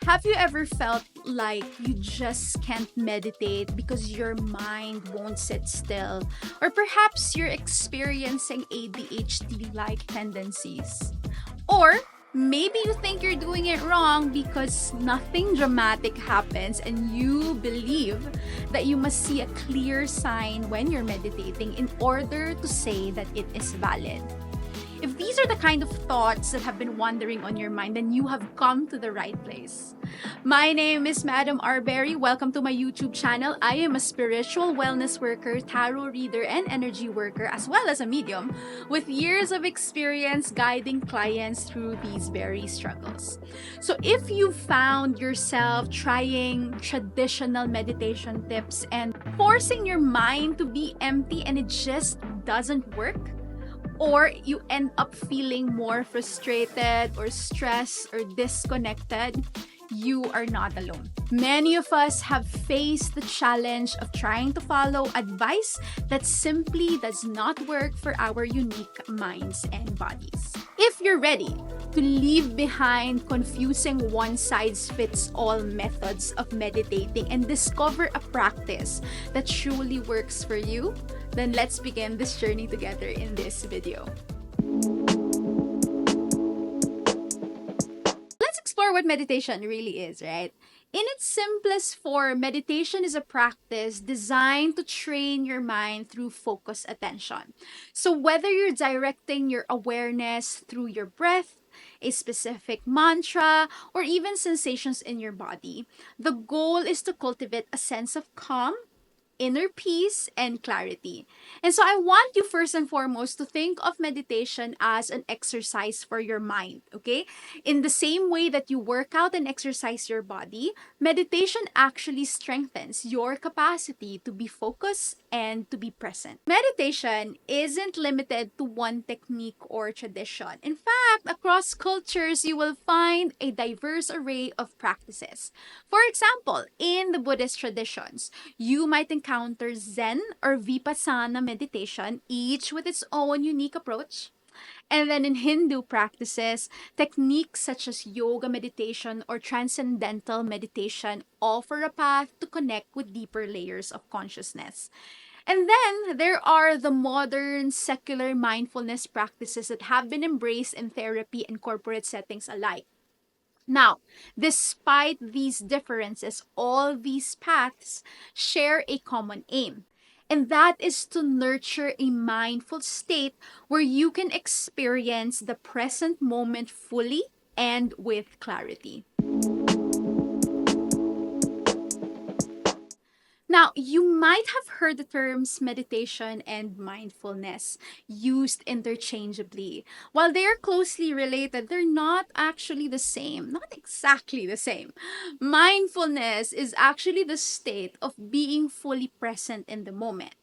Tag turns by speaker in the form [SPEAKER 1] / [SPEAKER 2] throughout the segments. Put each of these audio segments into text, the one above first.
[SPEAKER 1] Have you ever felt like you just can't meditate because your mind won't sit still? Or perhaps you're experiencing ADHD like tendencies? Or maybe you think you're doing it wrong because nothing dramatic happens and you believe that you must see a clear sign when you're meditating in order to say that it is valid. If these are the kind of thoughts that have been wandering on your mind, then you have come to the right place. My name is Madam Rberry. Welcome to my YouTube channel. I am a spiritual wellness worker, tarot reader, and energy worker, as well as a medium, with years of experience guiding clients through these very struggles. So if you found yourself trying traditional meditation tips and forcing your mind to be empty and it just doesn't work, or you end up feeling more frustrated or stressed or disconnected, you are not alone. Many of us have faced the challenge of trying to follow advice that simply does not work for our unique minds and bodies. If you're ready to leave behind confusing one-size-fits-all methods of meditating and discover a practice that truly works for you, then let's begin this journey together in this video. Let's explore what meditation really is, right? In its simplest form, meditation is a practice designed to train your mind through focused attention. So whether you're directing your awareness through your breath, a specific mantra, or even sensations in your body, the goal is to cultivate a sense of calm, inner peace, and clarity. And so I want you first and foremost to think of meditation as an exercise for your mind, okay? In the same way that you work out and exercise your body, meditation actually strengthens your capacity to be focused and to be present. Meditation isn't limited to one technique or tradition. In fact, across cultures, you will find a diverse array of practices. For example, in the Buddhist traditions, you might encounter Zen or Vipassana meditation, each with its own unique approach. And then in Hindu practices, techniques such as yoga meditation or transcendental meditation offer a path to connect with deeper layers of consciousness. And then there are the modern secular mindfulness practices that have been embraced in therapy and corporate settings alike. Now, despite these differences, all these paths share a common aim, and that is to nurture a mindful state where you can experience the present moment fully and with clarity. Now, you might have heard the terms meditation and mindfulness used interchangeably. While they are closely related, they're not actually the same, not exactly the same. Mindfulness is actually the state of being fully present in the moment.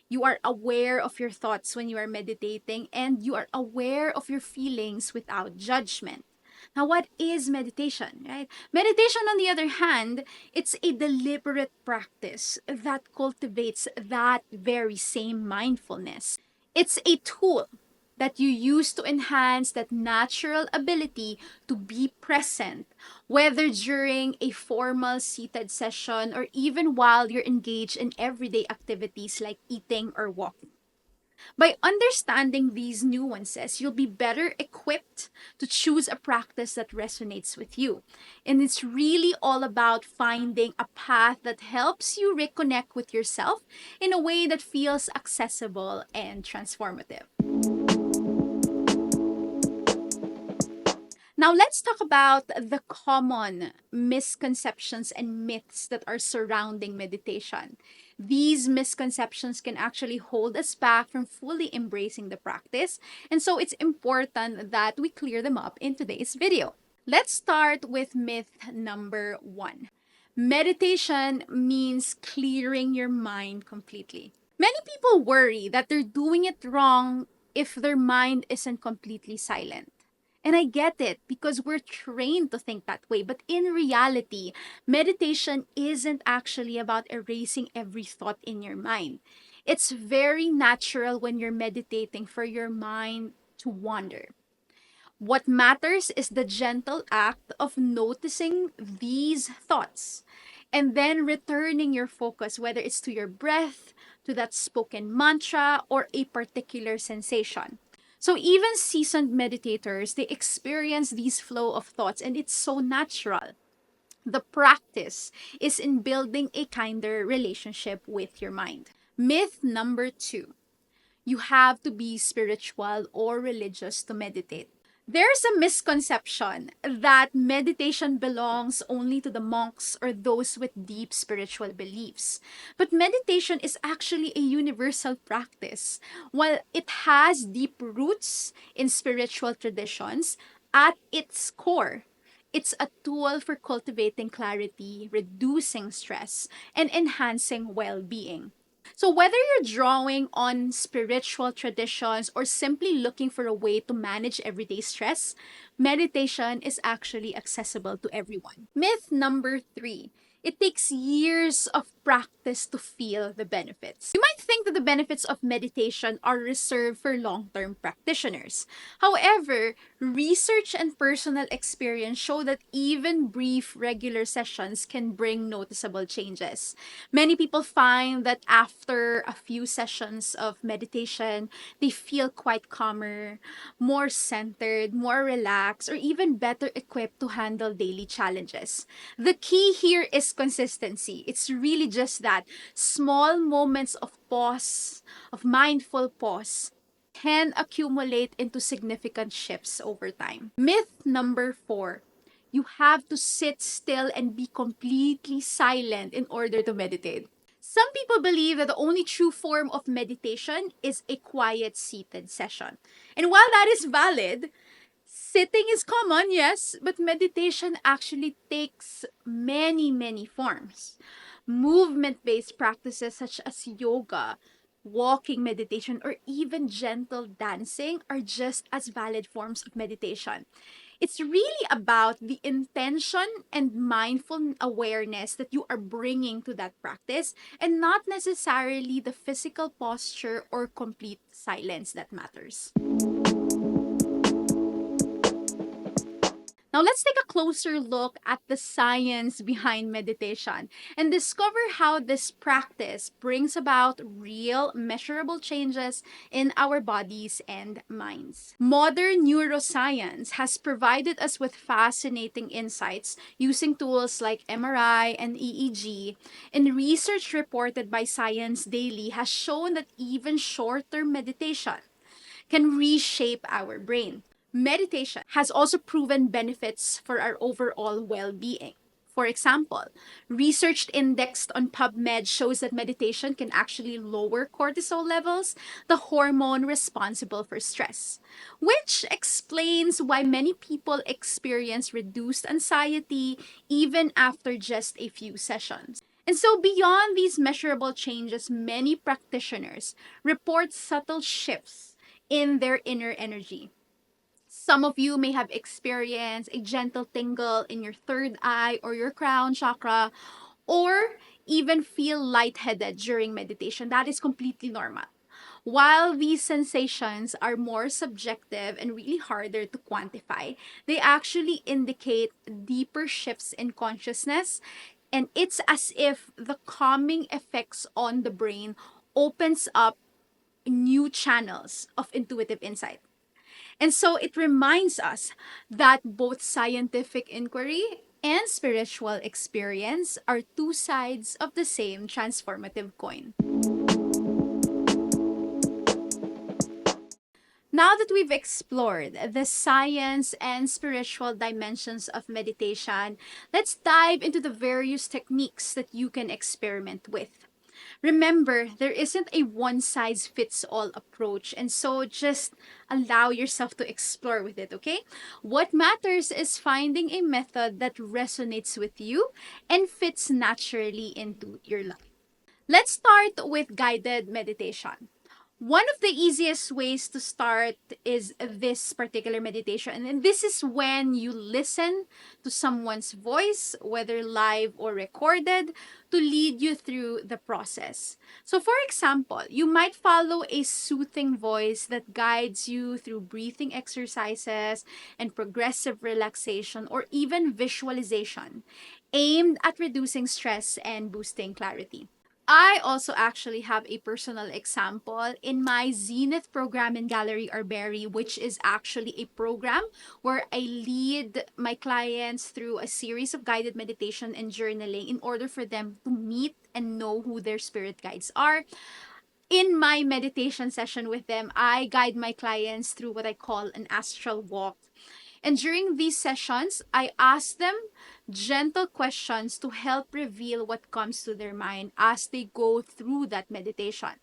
[SPEAKER 1] You are aware of your thoughts when you are meditating, and you are aware of your feelings without judgment. Now, what is meditation, right? Meditation, on the other hand, it's a deliberate practice that cultivates that very same mindfulness. It's a tool that you use to enhance that natural ability to be present, whether during a formal seated session or even while you're engaged in everyday activities like eating or walking. By understanding these nuances, you'll be better equipped to choose a practice that resonates with you. And it's really all about finding a path that helps you reconnect with yourself in a way that feels accessible and transformative. Now, let's talk about the common misconceptions and myths that are surrounding meditation. These misconceptions can actually hold us back from fully embracing the practice, and so it's important that we clear them up in today's video. Let's start with myth number 1. Meditation means clearing your mind completely. Many people worry that they're doing it wrong if their mind isn't completely silent. And I get it because we're trained to think that way. But in reality, meditation isn't actually about erasing every thought in your mind. It's very natural when you're meditating for your mind to wander. What matters is the gentle act of noticing these thoughts and then returning your focus, whether it's to your breath, to that spoken mantra, or a particular sensation. So even seasoned meditators, they experience these flow of thoughts, and it's so natural. The practice is in building a kinder relationship with your mind. Myth number 2: you have to be spiritual or religious to meditate. There's a misconception that meditation belongs only to the monks or those with deep spiritual beliefs. But meditation is actually a universal practice. While it has deep roots in spiritual traditions, at its core, it's a tool for cultivating clarity, reducing stress, and enhancing well being. So, whether you're drawing on spiritual traditions or simply looking for a way to manage everyday stress, meditation is actually accessible to everyone. Myth number 3: it takes years of practice to feel the benefits. You might think that the benefits of meditation are reserved for long term practitioners. However, research and personal experience show that even brief, regular sessions can bring noticeable changes. Many people find that after a few sessions of meditation, they feel quite calmer, more centered, more relaxed, or even better equipped to handle daily challenges. The key here is consistency. It's really just that small moments of pause, of mindful pause, can accumulate into significant shifts over time. Myth number 4: you have to sit still and be completely silent in order to meditate. Some people believe that the only true form of meditation is a quiet seated session. And while that is valid, sitting is common, yes, but meditation actually takes many forms. Movement based practices such as yoga, walking meditation, or even gentle dancing are just as valid forms of meditation. It's really about the intention and mindful awareness that you are bringing to that practice, and not necessarily the physical posture or complete silence that matters. Now, let's take a closer look at the science behind meditation and discover how this practice brings about real, measurable changes in our bodies and minds. Modern neuroscience has provided us with fascinating insights using tools like MRI and EEG, and research reported by Science Daily has shown that even short term meditation can reshape our brain. Meditation has also proven benefits for our overall well being. For example, research indexed on PubMed shows that meditation can actually lower cortisol levels, the hormone responsible for stress, which explains why many people experience reduced anxiety even after just a few sessions. And so, beyond these measurable changes, many practitioners report subtle shifts in their inner energy. Some of you may have experienced a gentle tingle in your third eye or your crown chakra, or even feel lightheaded during meditation. That is completely normal. While these sensations are more subjective and really harder to quantify, they actually indicate deeper shifts in consciousness, and it's as if the calming effects on the brain opens up new channels of intuitive insight. And so it reminds us that both scientific inquiry and spiritual experience are two sides of the same transformative coin. Now that we've explored the science and spiritual dimensions of meditation, let's dive into the various techniques that you can experiment with. Remember, there isn't a one size fits all approach, and so just allow yourself to explore with it, okay? What matters is finding a method that resonates with you and fits naturally into your life. Let's start with guided meditation. One of the easiest ways to start is this particular meditation. And this is when you listen to someone's voice, whether live or recorded, to lead you through the process. So, for example, you might follow a soothing voice that guides you through breathing exercises and progressive relaxation or even visualization aimed at reducing stress and boosting clarity. I also actually have a personal example in my Zenith program in Gallery Rberry, which is actually a program where I lead my clients through a series of guided meditation and journaling in order for them to meet and know who their spirit guides are. In my meditation session with them, I guide my clients through what I call an astral walk. And during these sessions, I ask them gentle questions to help reveal what comes to their mind as they go through that meditation.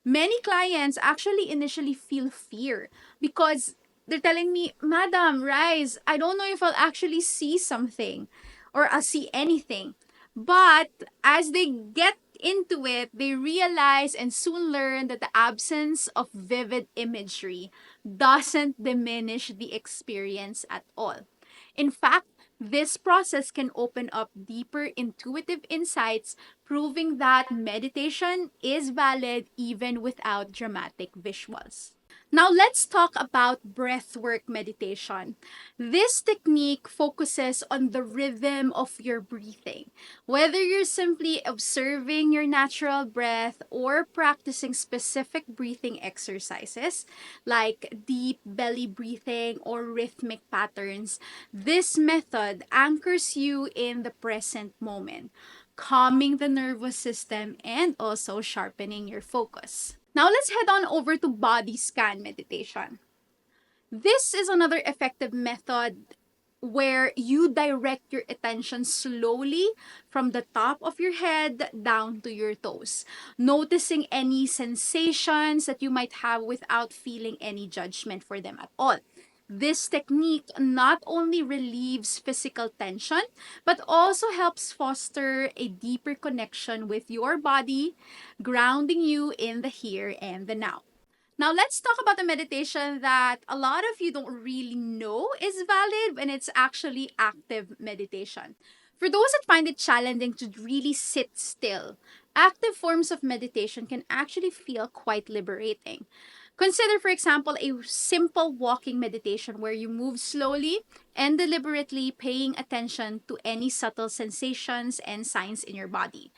[SPEAKER 1] Many clients actually initially feel fear because they're telling me, Madam, Rise, I don't know if I'll actually see something or I'll see anything. But as they get into it, they realize and soon learn that the absence of vivid imagery doesn't diminish the experience at all. In fact, this process can open up deeper intuitive insights, proving that meditation is valid even without dramatic visuals. Now, let's talk about breathwork meditation. This technique focuses on the rhythm of your breathing. Whether you're simply observing your natural breath or practicing specific breathing exercises like deep belly breathing or rhythmic patterns, this method anchors you in the present moment, calming the nervous system and also sharpening your focus. Now let's head on over to body scan meditation. This is another effective method where you direct your attention slowly from the top of your head down to your toes, noticing any sensations that you might have without feeling any judgment for them at all. This technique not only relieves physical tension, but also helps foster a deeper connection with your body, grounding you in the here and the now. Now, let's talk about the meditation that a lot of you don't really know is valid when it's actually active meditation. For those that find it challenging to really sit still, active forms of meditation can actually feel quite liberating. Consider, for example, a simple walking meditation where you move slowly and deliberately paying attention to any subtle sensations and signs in your body.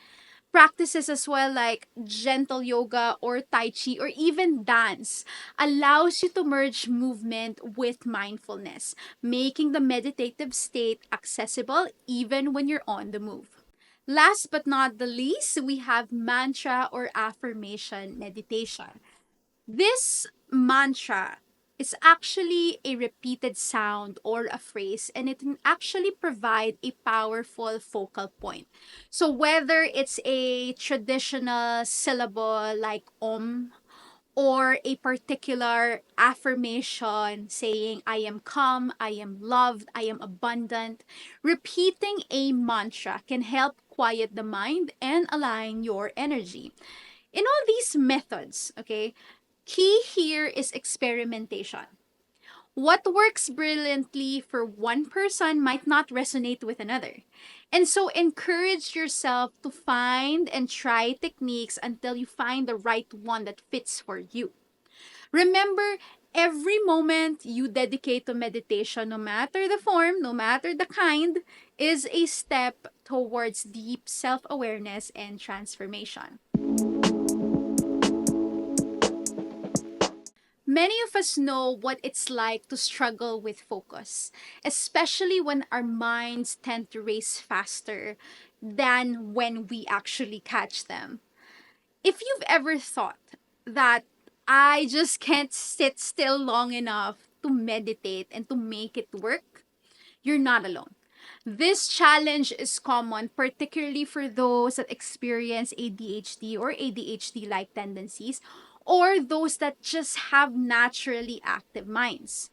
[SPEAKER 1] Practices as well like gentle yoga or tai chi or even dance allows you to merge movement with mindfulness, making the meditative state accessible even when you're on the move. Last but not the least, we have mantra or affirmation meditation. This mantra is actually a repeated sound or a phrase, and it can actually provide a powerful focal point. So, whether it's a traditional syllable like Om or a particular affirmation saying, I am calm, I am loved, I am abundant, repeating a mantra can help quiet the mind and align your energy. In all these methods, okay, key here is experimentation. What works brilliantly for one person might not resonate with another. And so encourage yourself to find and try techniques until you find the right one that fits for you. Remember, every moment you dedicate to meditation, no matter the form, no matter the kind, is a step towards deep self awareness and transformation. Many of us know what it's like to struggle with focus, especially when our minds tend to race faster than when we actually catch them. If you've ever thought that I just can't sit still long enough to meditate and to make it work, you're not alone. This challenge is common, particularly for those that experience ADHD or ADHD like tendencies, or those that just have naturally active minds.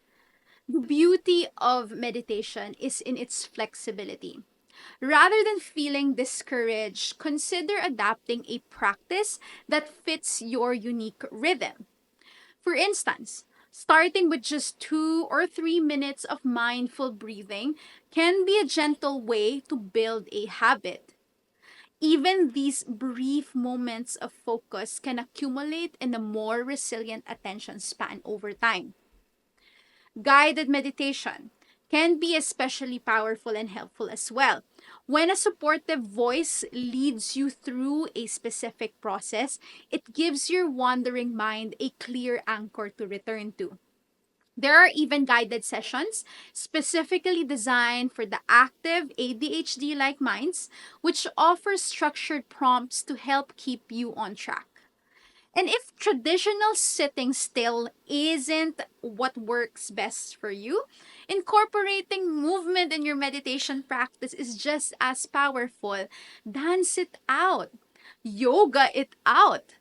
[SPEAKER 1] The beauty of meditation is in its flexibility. Rather than feeling discouraged, consider adapting a practice that fits your unique rhythm. For instance, starting with just 2 or 3 minutes of mindful breathing can be a gentle way to build a habit. Even these brief moments of focus can accumulate in a more resilient attention span over time. Guided meditation can be especially powerful and helpful as well. When a supportive voice leads you through a specific process, it gives your wandering mind a clear anchor to return to. There are even guided sessions specifically designed for the active ADHD like minds, which offer structured prompts to help keep you on track. And if traditional sitting still isn't what works best for you, incorporating movement in your meditation practice is just as powerful. Dance it out, yoga it out.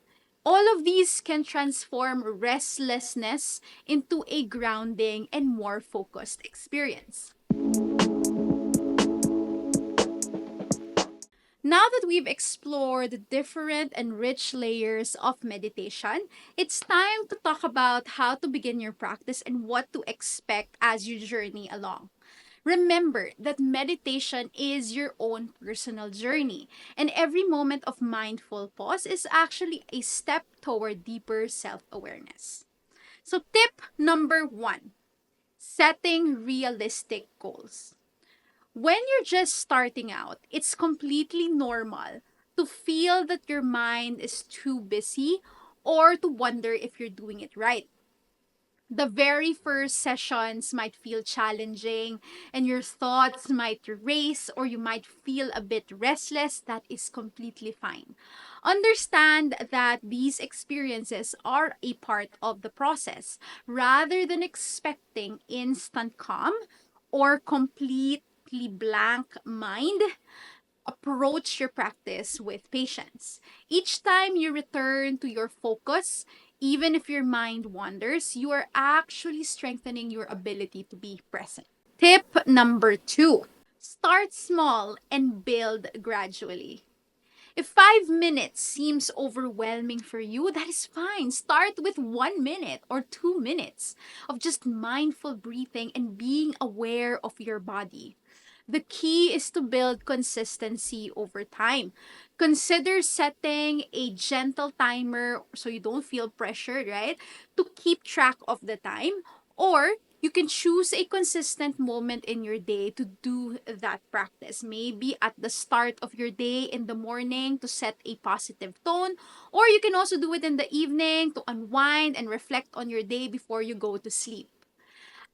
[SPEAKER 1] All of these can transform restlessness into a grounding and more focused experience. Now that we've explored the different and rich layers of meditation, it's time to talk about how to begin your practice and what to expect as you journey along. Remember that meditation is your own personal journey, and every moment of mindful pause is actually a step toward deeper self awareness. So, tip number one, setting realistic goals. When you're just starting out, it's completely normal to feel that your mind is too busy or to wonder if you're doing it right. The very first sessions might feel challenging and your thoughts might race or you might feel a bit restless. That is completely fine. Understand that these experiences are a part of the process rather than expecting instant calm or completely blank mind. Approach your practice with patience. Each time you return to your focus, even if your mind wanders, you are actually strengthening your ability to be present. Tip number two, start small and build gradually. If 5 minutes seems overwhelming for you, that is fine. Start with 1 minute or 2 minutes of just mindful breathing and being aware of your body. The key is to build consistency over time. Consider setting a gentle timer so you don't feel pressured, right? To keep track of the time. Or you can choose a consistent moment in your day to do that practice. Maybe at the start of your day in the morning to set a positive tone. Or you can also do it in the evening to unwind and reflect on your day before you go to sleep.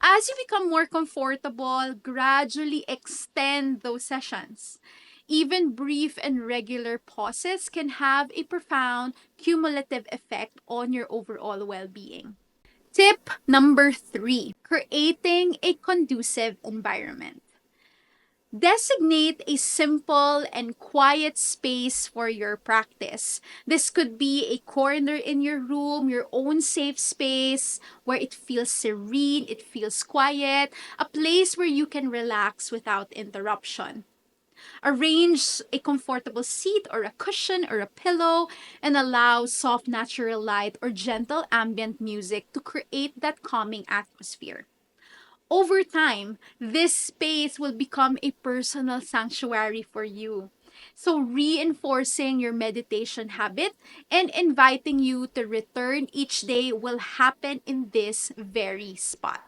[SPEAKER 1] As you become more comfortable, gradually extend those sessions. Even brief and regular pauses can have a profound cumulative effect on your overall well being. Tip number three, creating a conducive environment. Designate a simple and quiet space for your practice. This could be a corner in your room, your own safe space where it feels serene, it feels quiet, a place where you can relax without interruption. Arrange a comfortable seat or a cushion or a pillow and allow soft natural light or gentle ambient music to create that calming atmosphere. Over time, this space will become a personal sanctuary for you. So, reinforcing your meditation habit and inviting you to return each day will happen in this very spot.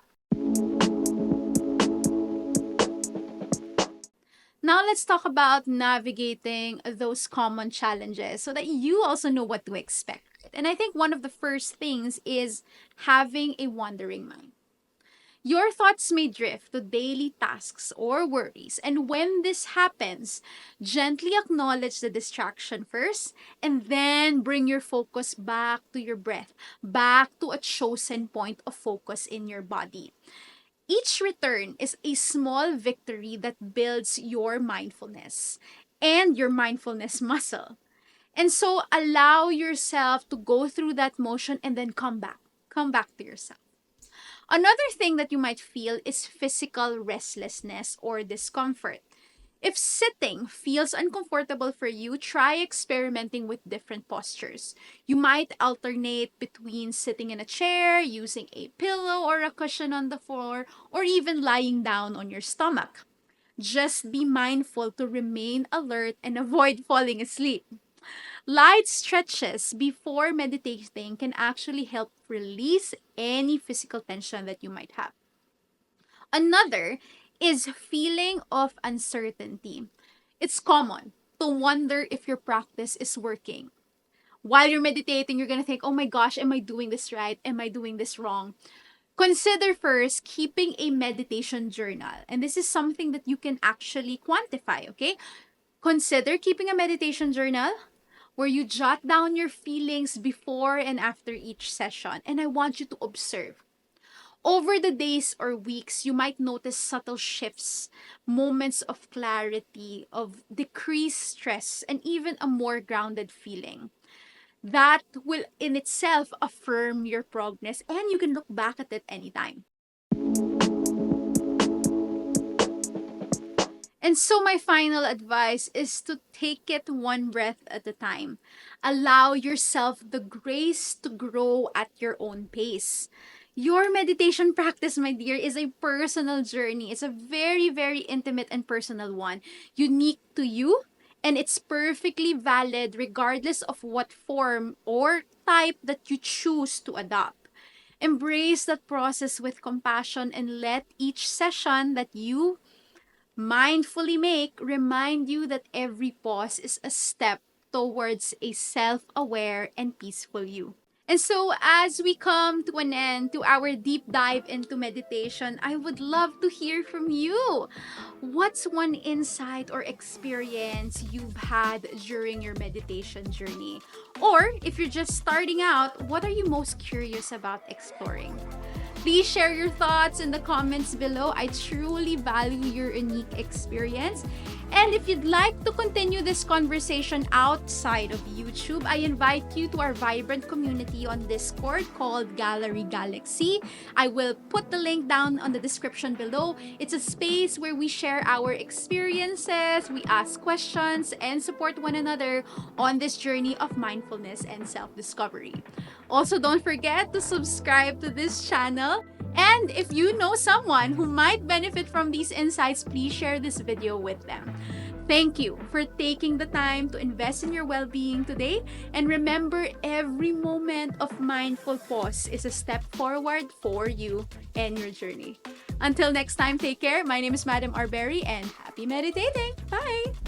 [SPEAKER 1] Now, let's talk about navigating those common challenges so that you also know what to expect. And I think one of the first things is having a wandering mind. Your thoughts may drift to daily tasks or worries, and when this happens, gently acknowledge the distraction first and then bring your focus back to your breath, back to a chosen point of focus in your body. Each return is a small victory that builds your mindfulness and your mindfulness muscle. And so allow yourself to go through that motion and then come back. Come back to yourself. Another thing that you might feel is physical restlessness or discomfort. If sitting feels uncomfortable for you, try experimenting with different postures. You might alternate between sitting in a chair, using a pillow or a cushion on the floor, or even lying down on your stomach. Just be mindful to remain alert and avoid falling asleep. Light stretches before meditating can actually help release any physical tension that you might have. Another is feeling of uncertainty. It's common to wonder if your practice is working. While you're meditating, you're going to think, oh my gosh, am I doing this right? Am I doing this wrong? Consider first keeping a meditation journal. And this is something that you can actually quantify, okay? Consider keeping a meditation journal where you jot down your feelings before and after each session. And I want you to observe. Over the days or weeks, you might notice subtle shifts, moments of clarity, of decreased stress, and even a more grounded feeling. That will in itself affirm your progress, and you can look back at it anytime. And so, my final advice is to take it one breath at a time. Allow yourself the grace to grow at your own pace. Your meditation practice, my dear, is a personal journey. It's a very, very intimate and personal one, unique to you, and it's perfectly valid regardless of what form or type that you choose to adopt. Embrace that process with compassion and let each session that you mindfully make remind you that every pause is a step towards a self-aware and peaceful you. And so, as we come to an end to our deep dive into meditation, I would love to hear from you. What's one insight or experience you've had during your meditation journey? Or if you're just starting out, what are you most curious about exploring? Please share your thoughts in the comments below. I truly value your unique experience. And if you'd like to continue this conversation outside of YouTube, I invite you to our vibrant community on Discord called Gallery Galaxy. I will put the link down on the description below. It's a space where we share our experiences, we ask questions, and support one another on this journey of mindfulness and self-discovery. Also, don't forget to subscribe to this channel. And if you know someone who might benefit from these insights, please share this video with them. Thank you for taking the time to invest in your well-being today. And remember, every moment of mindful pause is a step forward for you and your journey. Until next time, take care. My name is Madam Rberry and happy meditating. Bye!